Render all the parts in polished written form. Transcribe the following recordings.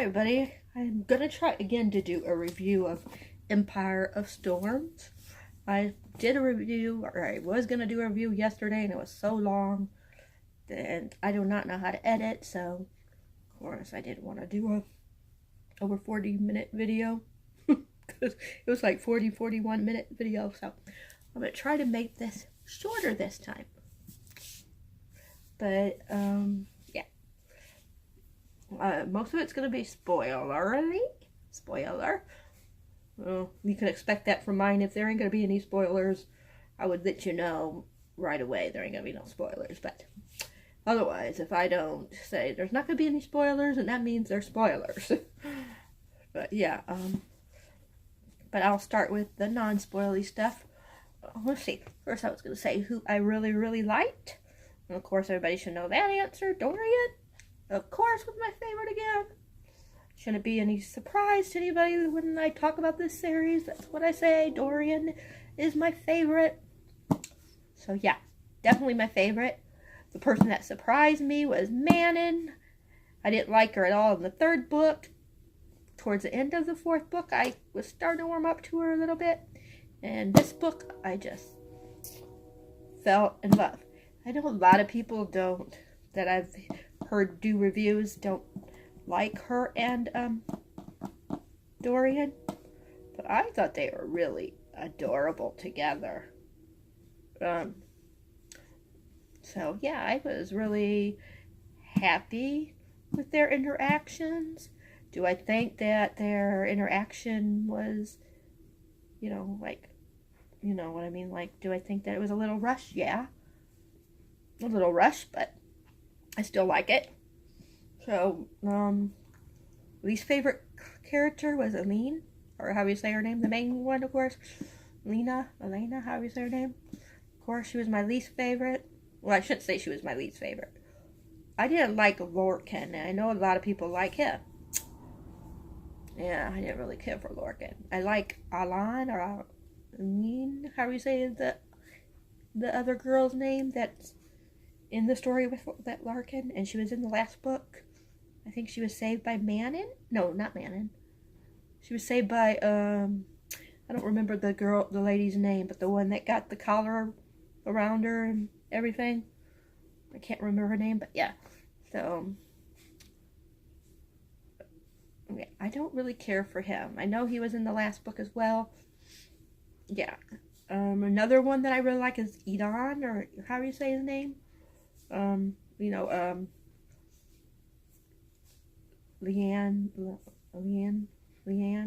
Hi everybody, I'm gonna try again to do a review of Empire of Storms. I did a review, or I was gonna do a review yesterday, and it was so long, and I do not know how to edit, so of course I didn't want to do a over 40-minute video, because it was like 41 minute video, so I'm gonna try to make this shorter this time. But, yeah. Most of it's going to be spoiler. Well, you can expect that from mine. If there ain't going to be any spoilers, I would let you know right away. There ain't going to be no spoilers. But otherwise, if I don't say there's not going to be any spoilers, and that means there's spoilers. But yeah, but I'll start with the non-spoily stuff. Let's see. First, I was going to say who I really, really liked. And of course, everybody should know that answer. Dorian, of course, was my favorite again. Shouldn't be any surprise to anybody when I talk about this series. That's what I say. Dorian is my favorite. So yeah, definitely my favorite. The person that surprised me was Manon. I didn't like her at all in the third book. Towards the end of the fourth book, I was starting to warm up to her a little bit. And this book, I just fell in love. I know a lot of people don't, that I've heard do reviews, don't like her and Dorian, but I thought they were really adorable together. So yeah, I was really happy with their interactions. Do I think that their interaction was, like, you know what I mean? Like, do I think that it was a little rushed? Yeah. A little rushed, but I still like it. So, least favorite character was Aline, or how you say her name, the main one, of course. Elena, how you say her name. Of course, she was my least favorite. Well, I shouldn't say she was my least favorite. I didn't like Lorcan, and I know a lot of people like him. Yeah, I didn't really care for Lorcan. I like Alan, or Aline, how you say the other girl's name that's in the story with that Larkin, and she was in the last book. I think she was saved by Manon. No, not Manon. She was saved by I don't remember the lady's name, but the one that got the collar around her and everything. I can't remember her name, but yeah. So yeah, I don't really care for him. I know he was in the last book as well. Yeah. Another one that I really like is Edan, or how do you say his name? Leanne,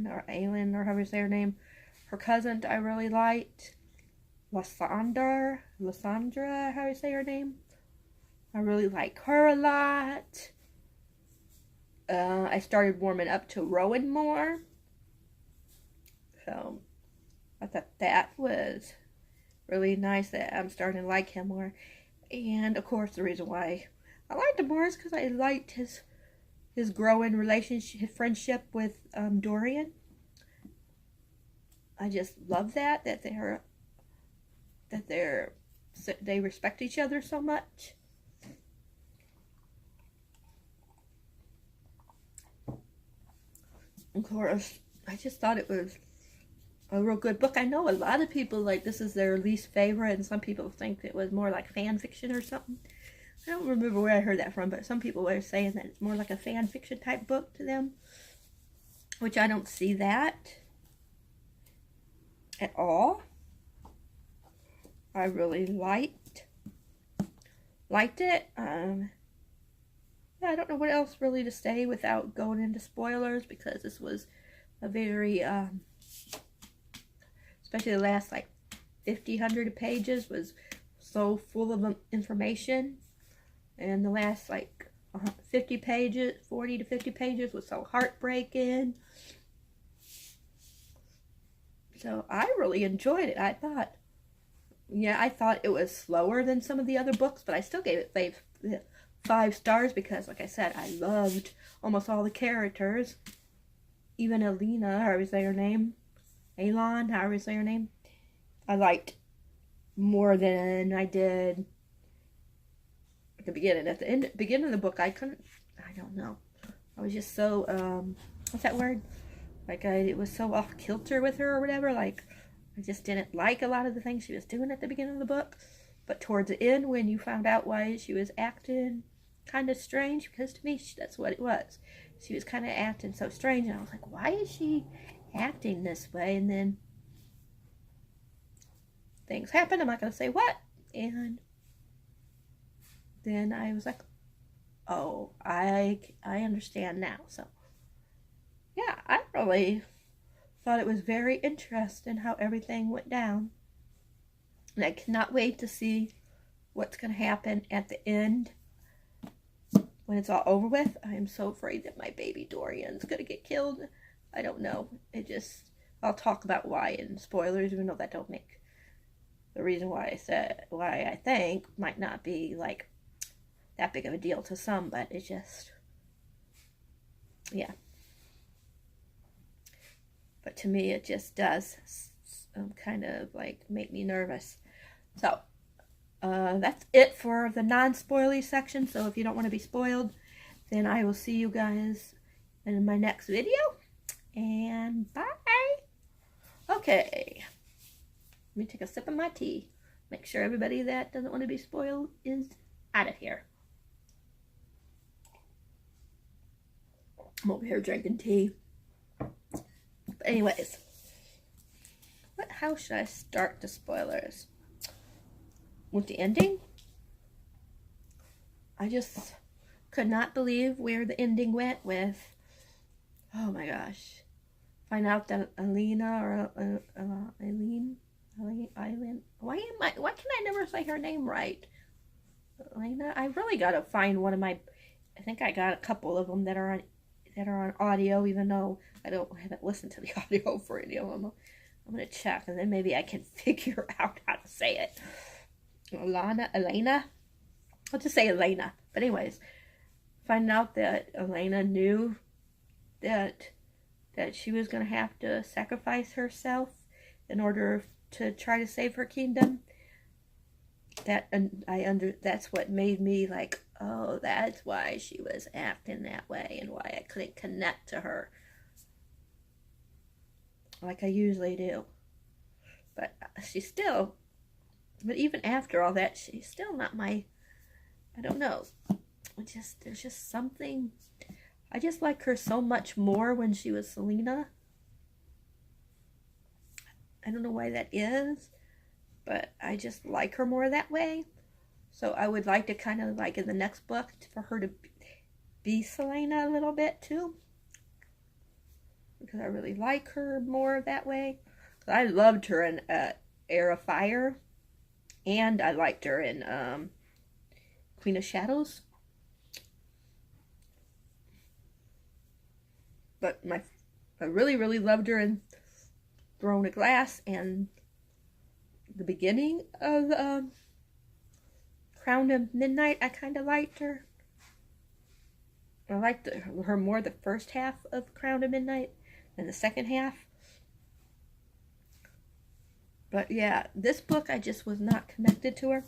or Aylin, or however you say her name. Her cousin I really liked. Lysandra, how you say her name? I really like her a lot. I started warming up to Rowan more. So, I thought that was really nice that I'm starting to like him more. And, of course, the reason why I liked him more is because I liked his growing relationship, his friendship with Dorian. I just love that they respect each other so much. Of course, I just thought it was a real good book. I know a lot of people, like, this is their least favorite, and some people think it was more like fan fiction or something. I don't remember where I heard that from, but some people were saying that it's more like a fan fiction type book to them, which I don't see that at all. I really liked it. Yeah, I don't know what else really to say without going into spoilers, because this was a very, especially the last, like, 100 pages was so full of information. And the last, like, 40 to 50 pages was so heartbreaking. So I really enjoyed it. I thought it was slower than some of the other books, but I still gave it 5 stars because, like I said, I loved almost all the characters. Even Elena, however you say her name. Alon, however you say her name. I liked more than I did at the beginning. At the beginning of the book, I don't know. I was just so, what's that word? Like, it was so off kilter with her or whatever. Like, I just didn't like a lot of the things she was doing at the beginning of the book. But towards the end, when you found out why she was acting kind of strange, because to me, that's what it was. She was kind of acting so strange, and I was like, why is she acting this way? And then things happened. I'm not going to say what. And then I was like, oh, I understand now. So, yeah, I really thought it was very interesting how everything went down. And I cannot wait to see what's going to happen at the end when it's all over with. I am so afraid that my baby Dorian's going to get killed. I don't know. I'll talk about why in spoilers, even though that don't make the reason why I think might not be like that big of a deal to some, but it just, yeah. But to me, it just does kind of like make me nervous. So, that's it for the non-spoily section. So if you don't want to be spoiled, then I will see you guys in my next video. And bye. Okay. Let me take a sip of my tea. Make sure everybody that doesn't want to be spoiled is out of here. I'm over here drinking tea. But anyways, how should I start the spoilers? With the ending? I just could not believe where the ending went with, oh my gosh, find out that Elena or Eileen, why can I never say her name right? Elena, I really gotta find one of my, I think I got a couple of them that are on audio, even though I haven't listened to the audio for any of them. I'm gonna check, and then maybe I can figure out how to say it. Elena? I'll just say Elena. But anyways, find out that Elena knew that she was going to have to sacrifice herself in order to try to save her kingdom. That's what made me like, oh, that's why she was acting that way and why I couldn't connect to her like I usually do. But but even after all that, she's still not my, I don't know. There's just something, I just like her so much more when she was Selena. I don't know why that is, but I just like her more that way. So I would like to kind of like in the next book for her to be Selena a little bit too. Because I really like her more that way. I loved her in Heir of Fire. And I liked her in Queen of Shadows. But I really, really loved her in Throne of Glass and the beginning of Crown of Midnight. I kind of liked her. I liked her more the first half of Crown of Midnight than the second half. But yeah, this book, I just was not connected to her,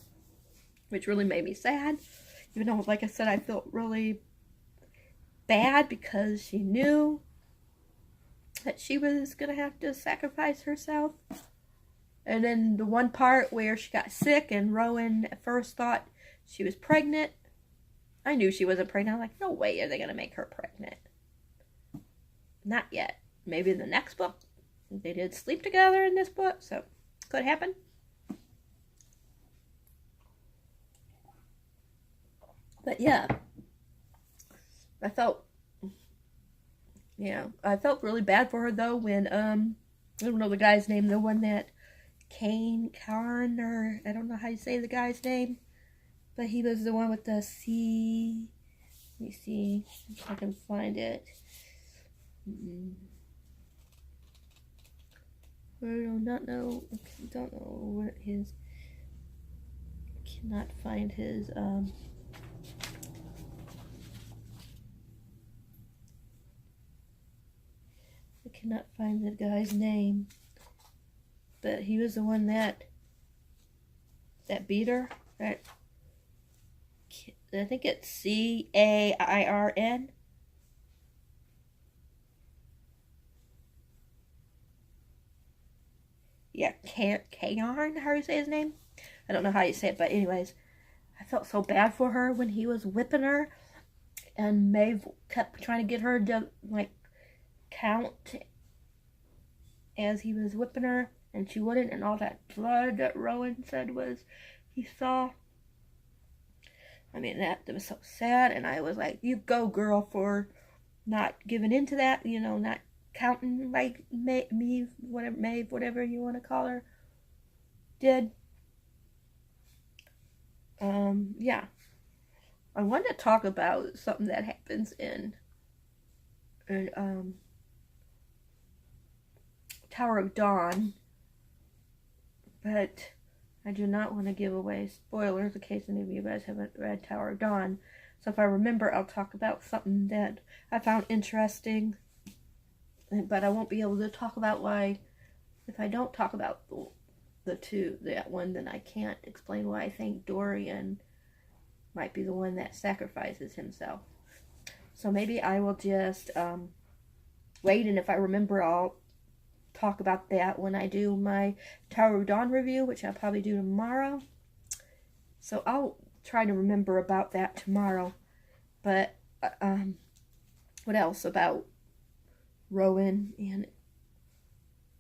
which really made me sad. Even though, like I said, I felt really bad because she knew that she was going to have to sacrifice herself. And then the one part where she got sick and Rowan at first thought she was pregnant. I knew she wasn't pregnant. I'm like, no way are they going to make her pregnant. Not yet. Maybe in the next book. They did sleep together in this book, so could happen. But yeah, I felt really bad for her though when I don't know the guy's name, the one that Karn, or I don't know how you say the guy's name, but he was the one with the C. Let me see if I can find it. I don't know what his, cannot find his, I cannot find the guy's name, but he was the one that beat her, right? I think it's Cairn. yeah, Kayarn, how do you say his name? I don't know how you say it, but anyways, I felt so bad for her when he was whipping her, and Maeve kept trying to get her to, like, count as he was whipping her, and she wouldn't, and all that blood that Rowan said was he saw. I mean, that was so sad, and I was like, you go, girl, for not giving into that, you know, not counting like Maeve, whatever you want to call her, did. Yeah. I wanted to talk about something that happens in Tower of Dawn, but I do not want to give away spoilers in case any of you guys haven't read Tower of Dawn. So if I remember, I'll talk about something that I found interesting, but I won't be able to talk about why. If I don't talk about that one, then I can't explain why I think Dorian might be the one that sacrifices himself. So maybe I will just wait, and if I remember, I'll talk about that when I do my Tower of Dawn review, which I'll probably do tomorrow. So I'll try to remember about that tomorrow. But what else about Rowan and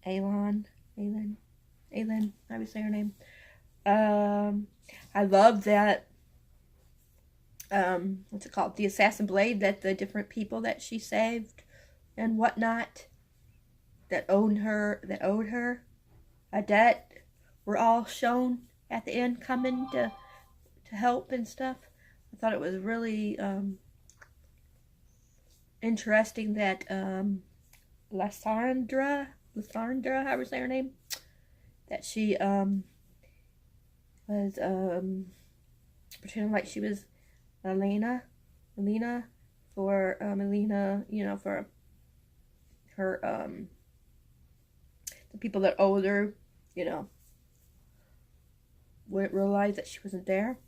Aelin, how do you say her name? I love that, what's it called? The Assassin Blade, that the different people that she saved and whatnot that owed her a debt were all shown at the end coming to help and stuff. I thought it was really interesting that Lysandra, however you say her name, that she was pretending like she was Elena for Elena, you know, for her the people that owed her, you know, wouldn't realize that she wasn't there.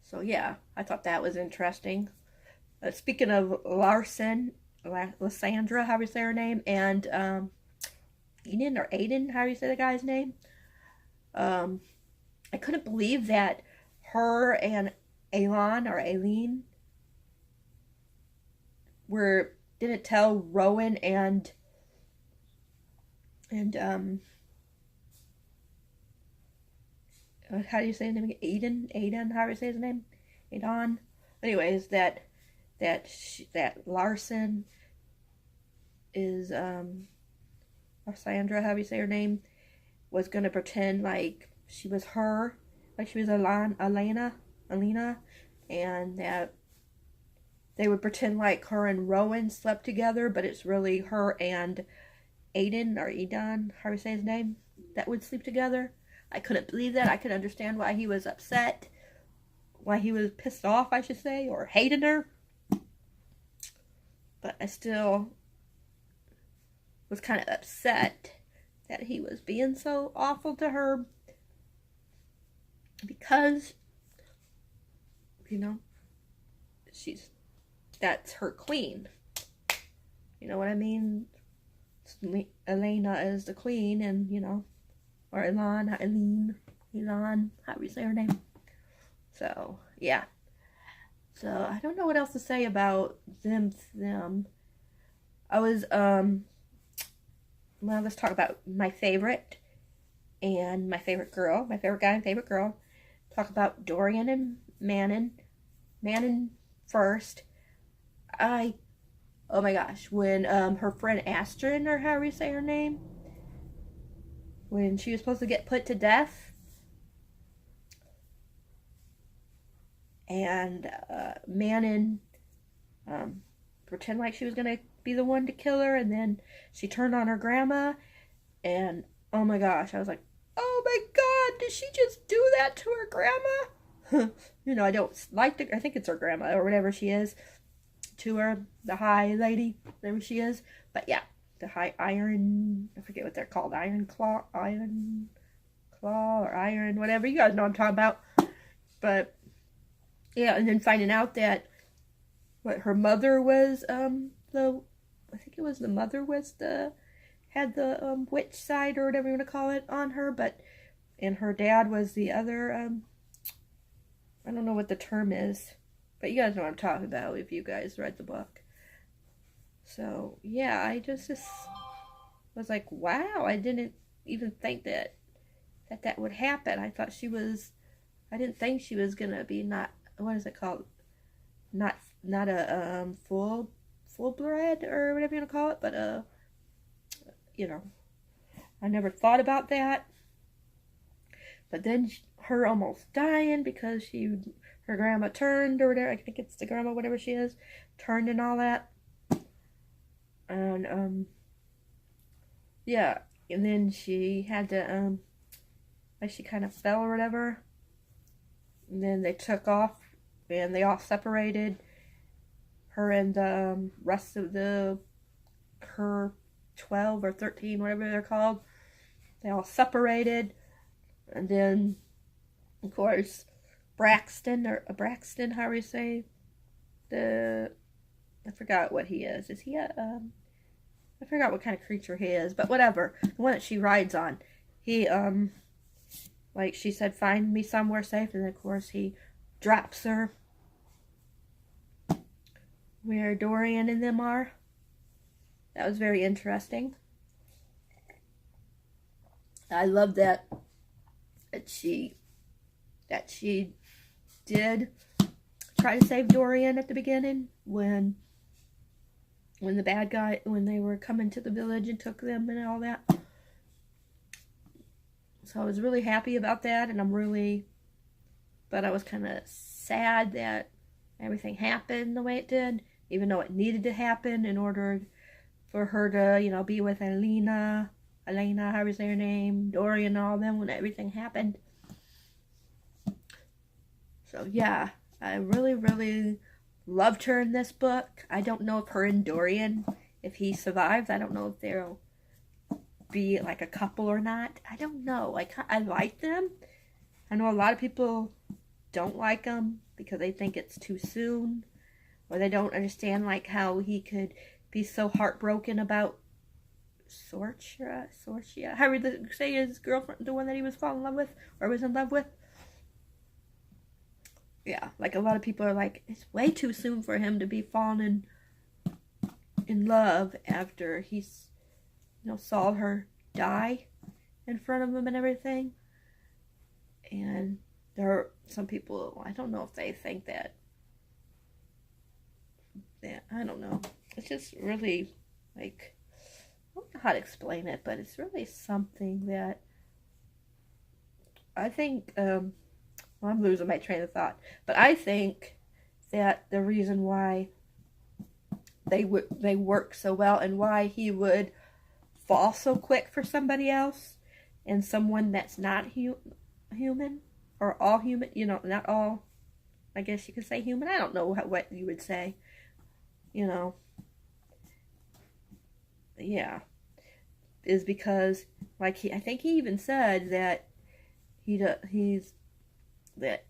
So yeah, I thought that was interesting. Speaking of Lysandra, how do you say her name, and Aiden, how do you say the guy's name? I couldn't believe that her and Aileen didn't tell Rowan and how do you say his name again? Aiden, how do you say his name? Aiden. Anyways, that Larson is Lysandra, how do you say her name, was gonna pretend like she was her, like she was Elena, and that they would pretend like her and Rowan slept together, but it's really her and Aiden, how do you say his name, that would sleep together. I couldn't believe that. I could understand why he was upset, why he was pissed off, I should say, or hated her. But I still was kind of upset that he was being so awful to her, because, you know, that's her queen. You know what I mean? Elena is the queen, and, you know, or Eileen, how do you say her name? So, yeah. So, I don't know what else to say about them. I was, well, let's talk about my favorite and my favorite girl, my favorite guy and favorite girl. Talk about Dorian and Manon. Manon first. Oh my gosh, when her friend Astrid, or however you say her name, when she was supposed to get put to death, and Manon pretend like she was gonna be the one to kill her, and then she turned on her grandma, and oh my gosh, I was like, oh my god, did she just do that to her grandma? You know, I don't like I think it's her grandma or whatever she is to her, the high lady, whatever she is. But yeah, the high iron, I forget what they're called, iron claw, or iron, whatever, you guys know what I'm talking about. But yeah, and then finding out that her mother was I think it was the mother was the had the witch side or whatever you want to call it on her, and her dad was the other. I don't know what the term is, but you guys know what I'm talking about if you guys read the book. So yeah, I just was like, wow, I didn't even think that would happen. I didn't think she was gonna be not, what is it called? Not a full bred or whatever you want to call it, but you know, I never thought about that. But then her almost dying because her grandma turned or whatever. I think it's the grandma, whatever she is, turned and all that. And yeah, and then she had to like she kind of fell or whatever. And then they took off and they all separated. Her and the rest of her 12 or 13, whatever they're called, they all separated. And then, of course, Braxton, however you say, I forgot what he is. Is he I forgot what kind of creature he is, but whatever. The one that she rides on. He, like she said, find me somewhere safe, and of course he drops her where Dorian and them are. That was very interesting. I love that she did try to save Dorian at the beginning when the bad guy, when they were coming to the village and took them and all that. So I was really happy about that, and but I was kind of sad that everything happened the way it did, even though it needed to happen in order for her to, be with Elena, how was their name, Dorian and all them when everything happened. So yeah, I really, really loved her in this book. I don't know if her and Dorian, if he survives, I don't know if they'll be like a couple or not. I don't know. I like them. I know a lot of people don't like them because they think it's too soon, or they don't understand like how he could be so heartbroken about Sorcia, how would you say his girlfriend, the one that he was falling in love with or was in love with. Yeah, like a lot of people are like, it's way too soon for him to be falling in love after he's saw her die in front of him and everything. And there are some people, I don't know if they think that I don't know. It's just really, like, I don't know how to explain it, but it's really something that I think, well, I'm losing my train of thought, but I think that the reason why they work so well and why he would fall so quick for somebody else and someone that's not human or all human, not all, I guess you could say human. I don't know what you would say, yeah, is because like I think he even said that that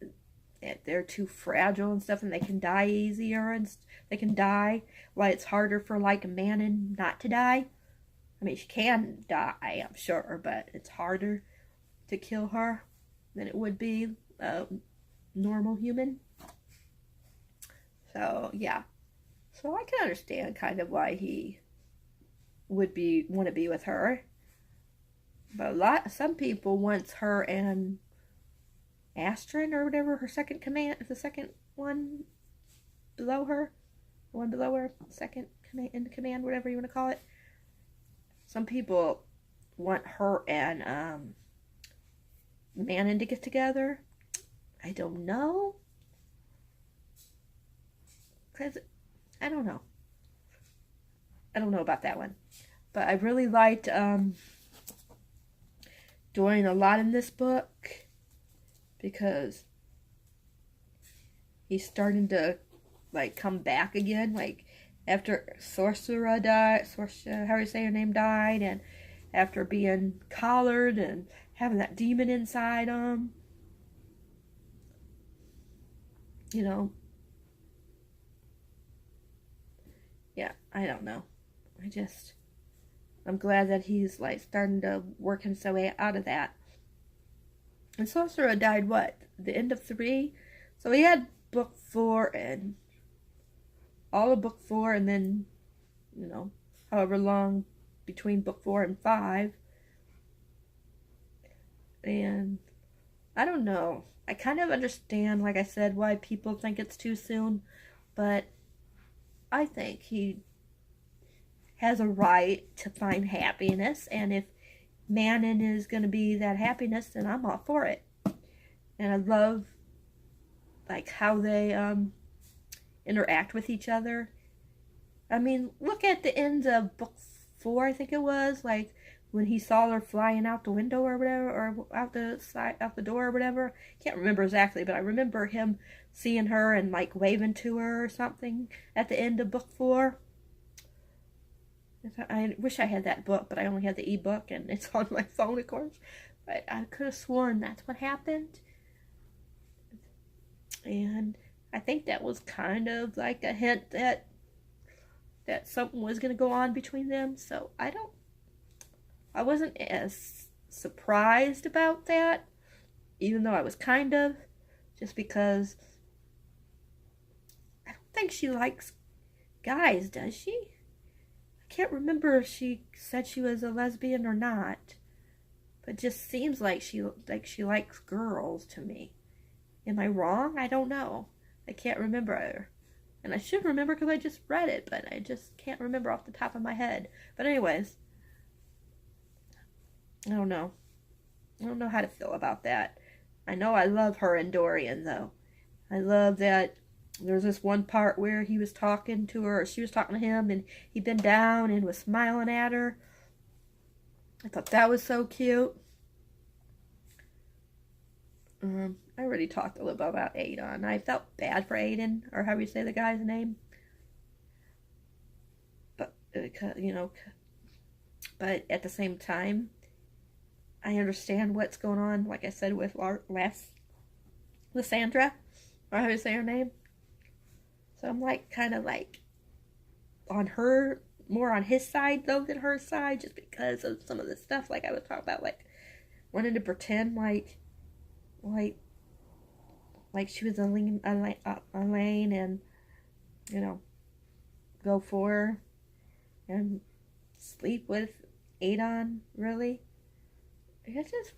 they're too fragile and stuff, and they can die easier, and they can die. Why it's harder for like a man not to die. I mean, she can die, I'm sure, but it's harder to kill her than it would be a normal human. So yeah, so I can understand kind of why he would want to be with her. But some people want her and Astrid or whatever, her second the second one below her, the one below her, second in command, whatever you want to call it. Some people want her and Manon to get together. I don't know, because I don't know about that one. But I really liked Dorian a lot in this book, because he's starting to like come back again, like after Sorcia died, how do you say her name, died, and after being collared and having that demon inside him, yeah, I don't know. I just I'm glad that he's like starting to work his way out of that. And Sorcerer died what? The end of 3? So he had book 4 and all of book 4 and then, you know, however long between book 4 and 5. And I don't know. I kind of understand, like I said, why people think it's too soon, but I think he has a right to find happiness, and if Manon is going to be that happiness, then I'm all for it. And I love like how they interact with each other. I mean, look at the end of book 4, I think it was, like when he saw her flying out the window or whatever, or out the door or whatever. Can't remember exactly, but I remember him seeing her and like waving to her or something at the end of book 4. I wish I had that book, but I only had the ebook and it's on my phone, of course. But I could have sworn that's what happened. And I think that was kind of like a hint that something was going to go on between them. So I wasn't as surprised about that, even though I was kind of, just because I don't think she likes guys, does she? I can't remember if she said she was a lesbian or not, but it just seems like she likes girls to me. Am I wrong? I don't know. I can't remember her. And I should remember because I just read it, but I just can't remember off the top of my head. But anyways, I don't know. I don't know how to feel about that. I know I love her and Dorian, though. I love that there's this one part where he was talking to her, or she was talking to him, and he bent down and was smiling at her. I thought that was so cute. I already talked a little bit about Adon. I felt bad for Aiden, or how you say the guy's name. But, you know, but at the same time, I understand what's going on, like I said, with Lysandra, or how you say her name. So I'm like, kind of like, on her, more on his side, though, than her side, just because of some of the stuff, like I was talking about, like, wanting to pretend like she was Elaine and, you know, go for her and sleep with Adon, really. It's just,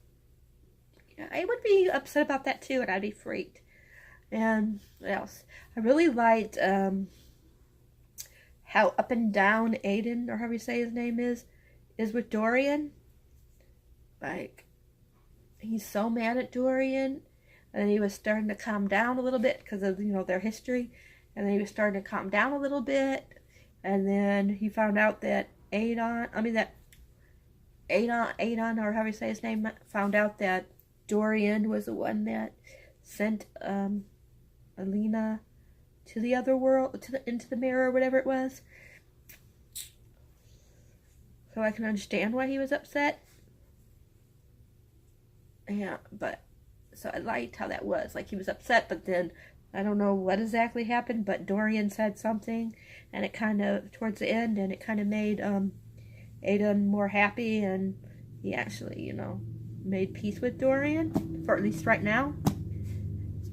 yeah, I would be upset about that too, and I'd be freaked. And what else? I really liked how up and down Aiden, or however you say his name is with Dorian. Like, he's so mad at Dorian, and then he was starting to calm down a little bit because of, you know, their history, and then he was starting to calm down a little bit, and then he found out that Adon, or however you say his name, found out that Dorian was the one that sent Alina to the other world, into the mirror, or whatever it was. So I can understand why he was upset. Yeah, but so I liked how that was. Like, he was upset, but then I don't know what exactly happened, but Dorian said something, and it kind of, towards the end, and it kind of made Adon more happy, and he actually, you know, made peace with Dorian, for at least right now.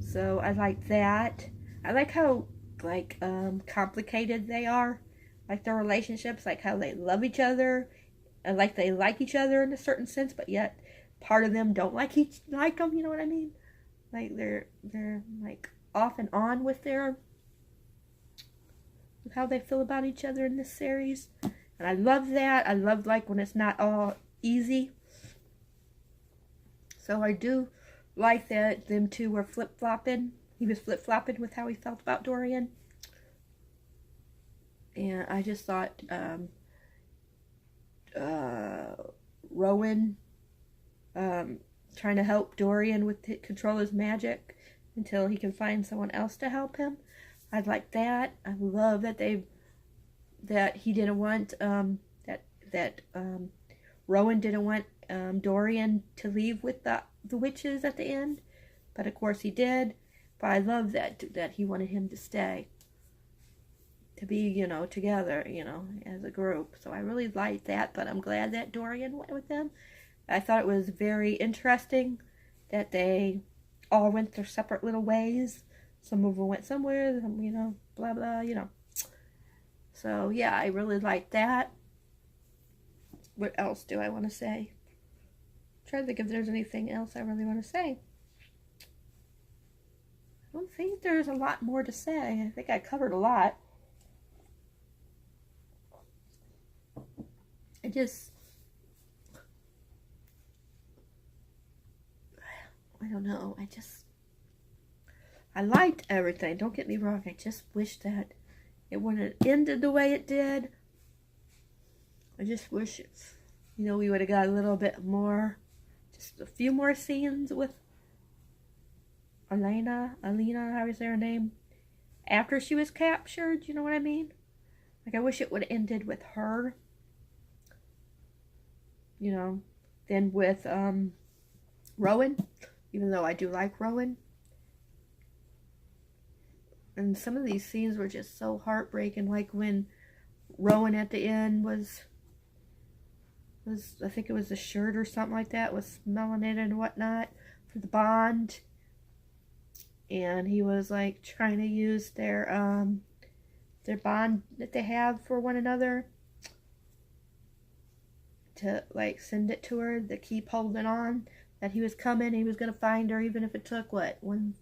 So I like that. I like how, like, complicated they are, like their relationships, like how they love each other, and like they like each other in a certain sense, but yet part of them don't like them. You know what I mean? Like they're like off and on with how they feel about each other in this series, and I love that. I love, like, when it's not all easy. So I do like that them two were flip-flopping. He was flip-flopping with how he felt about Dorian. And I just thought Rowan trying to help Dorian control his magic until he can find someone else to help him. I like that. I love that he didn't want that Rowan didn't want Dorian to leave with the witches at the end, but of course he did. But I love that he wanted him to stay. to be, together, as a group. So I really liked that, but I'm glad that Dorian went with them. I thought it was very interesting that they all went their separate little ways. Some of them went somewhere, some, blah, blah, So, yeah, I really liked that. What else do I want to say? I'm trying to think if there's anything else I really want to say. I don't think there's a lot more to say. I think I covered a lot. I don't know. I liked everything. Don't get me wrong. I just wish that it wouldn't have ended the way it did. I just wish we would have got a little bit more, just a few more scenes with Alina, how is her name? After she was captured, you know what I mean? Like, I wish it would have ended with her. Then with Rowan, even though I do like Rowan. And some of these scenes were just so heartbreaking, like when Rowan at the end was I think it was a shirt or something like that, was smelling it and whatnot for the bond. And he was like trying to use their bond that they have for one another to like send it to her, to keep holding on, that he was coming, he was going to find her, even if it took 1,000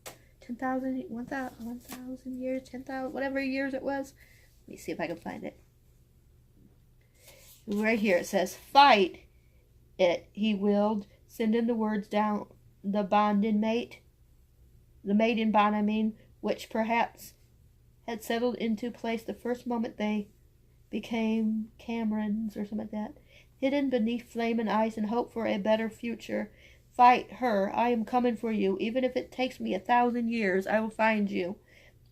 years, 10,000, whatever years it was. Let me see if I can find it. Right here it says, "Fight it," he willed, sending the words down the maiden bond, which perhaps had settled into place the first moment they became Camerons or something like that. Hidden beneath flaming ice and hope for a better future. Fight her. I am coming for you. Even if it takes me 1,000 years, I will find you.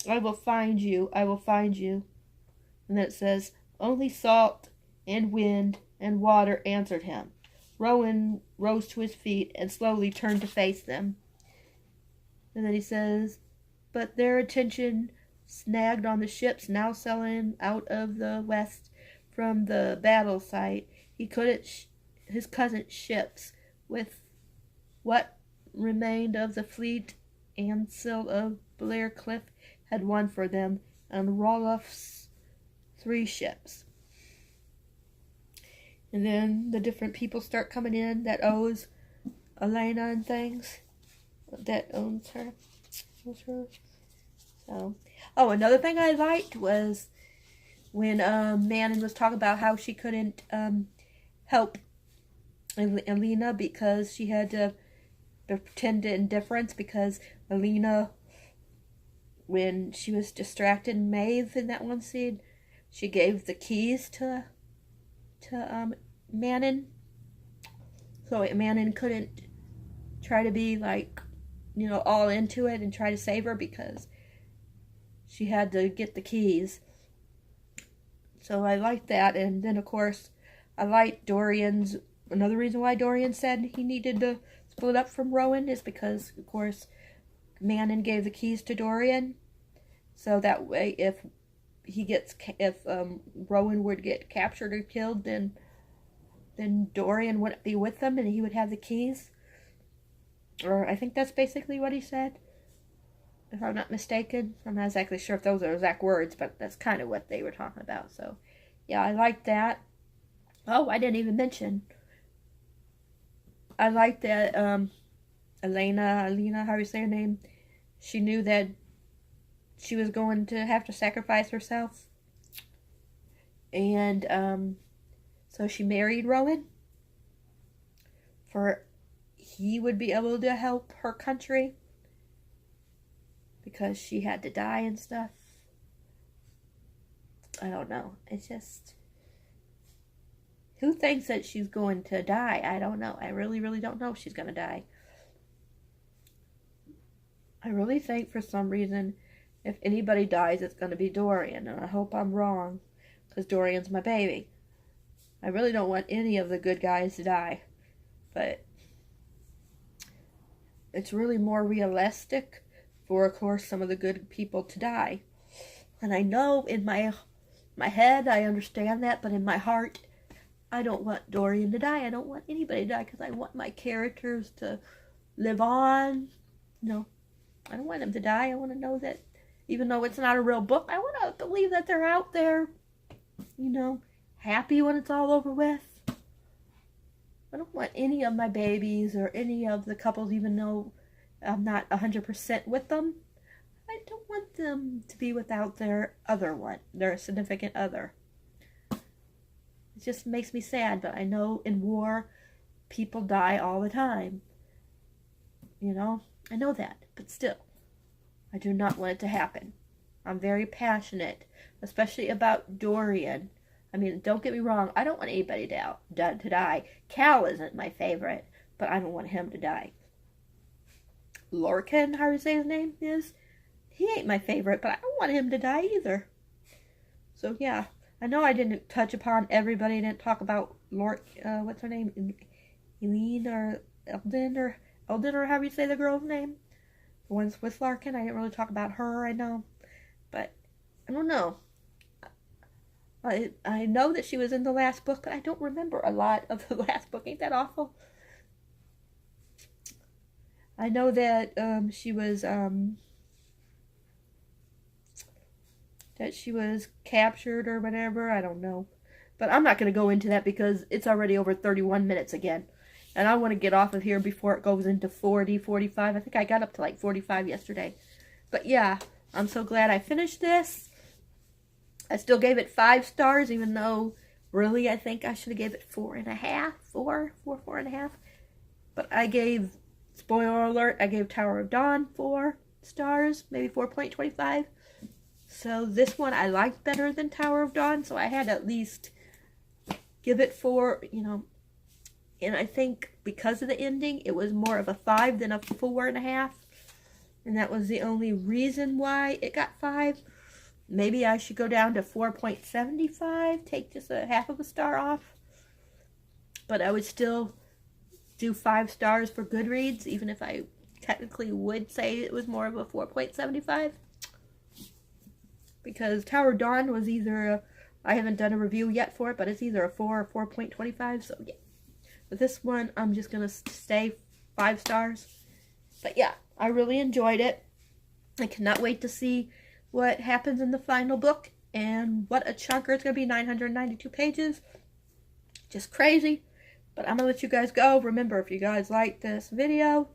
I will find you. I will find you. And then it says, only salt and wind and water answered him. Rowan rose to his feet and slowly turned to face them. And then he says, but their attention snagged on the ships now sailing out of the west from the battle site. He couldn't his cousin's ships with what remained of the fleet Ansel of Blair Cliff had won for them, and Roloff's 3 ships. And then the different people start coming in that owes Alina and things. That owns her. So, another thing I liked was when Manon was talking about how she couldn't help Alina because she had to pretend indifference, because Alina, when she was distracted Maeve in that one scene, she gave the keys to Manon, so Manon couldn't try to be like, all into it and try to save her, because she had to get the keys. So I liked that. And then of course I liked another reason why Dorian said he needed to split up from Rowan is because, of course, Manon gave the keys to Dorian, so that way if Rowan would get captured or killed, then Dorian wouldn't be with them and he would have the keys. Or I think that's basically what he said, if I'm not mistaken. I'm not exactly sure if those are exact words, but that's kind of what they were talking about. So yeah, I liked that. Oh, I didn't even mention, I liked that Alina, how you say her name, she knew that she was going to have to sacrifice herself. And so she married Rowan, for he would be able to help her country, because she had to die and stuff. I don't know. It's just, who thinks that she's going to die? I don't know. I really, really don't know if she's going to die. I really think for some reason, if anybody dies, it's going to be Dorian. And I hope I'm wrong, because Dorian's my baby. I really don't want any of the good guys to die. But it's really more realistic for, of course, some of the good people to die. And I know in my my head, I understand that, but in my heart, I don't want Dorian to die. I don't want anybody to die because I want my characters to live on. No, I don't want them to die. I want to know that even though it's not a real book, I want to believe that they're out there, you know, happy when it's all over with. I don't want any of my babies or any of the couples, even though I'm not 100% with them, I don't want them to be without their other one, their significant other. It just makes me sad, but I know in war, people die all the time. You know, I know that, but still, I do not want it to happen. I'm very passionate, especially about Dorian. I mean, don't get me wrong, I don't want anybody to die. Cal isn't my favorite, but I don't want him to die. Lorcan, how do you say his name is? He ain't my favorite, but I don't want him to die either. So yeah, I know I didn't touch upon everybody. I didn't talk about what's her name? Eileen or Eldon or however you say the girl's name. The one's with Larkin. I didn't really talk about her, I know. But I don't know. I know that she was in the last book, but I don't remember a lot of the last book. Ain't that awful? I know that she was captured or whatever. I don't know. But I'm not going to go into that because it's already over 31 minutes again. And I want to get off of here before it goes into 40, 45. I think I got up to like 45 yesterday. But yeah, I'm so glad I finished this. I still gave it 5 stars, even though really I think I should have gave it 4.5. 4.5. But I gave, spoiler alert, I gave Tower of Dawn 4 stars, maybe 4.25. So this one I liked better than Tower of Dawn, so I had to at least give it 4, you know. And I think because of the ending, it was more of a 5 than a 4.5. And that was the only reason why it got 5. Maybe I should go down to 4.75, take just a half of a star off. But I would still do 5 stars for Goodreads, even if I technically would say it was more of a 4.75. Because Tower of Dawn was either, I haven't done a review yet for it, but it's either a 4 or 4.25, so yeah. But this one, I'm just going to stay 5 stars. But yeah, I really enjoyed it. I cannot wait to see what happens in the final book. And what a chunker. It's going to be 992 pages. Just crazy. But I'm going to let you guys go. Remember, if you guys like this video,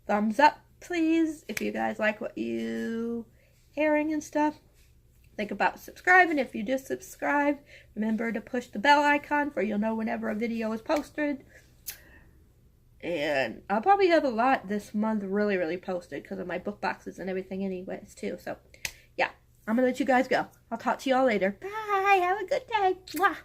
thumbs up, please. If you guys like what you hearing and stuff, think about subscribing. If you just subscribe, remember to push the bell icon for you'll know whenever a video is posted. And I'll probably have a lot this month really posted because of my book boxes and everything anyways too. So yeah, I'm going to let you guys go. I'll talk to y'all later. Bye. Have a good day. Mwah.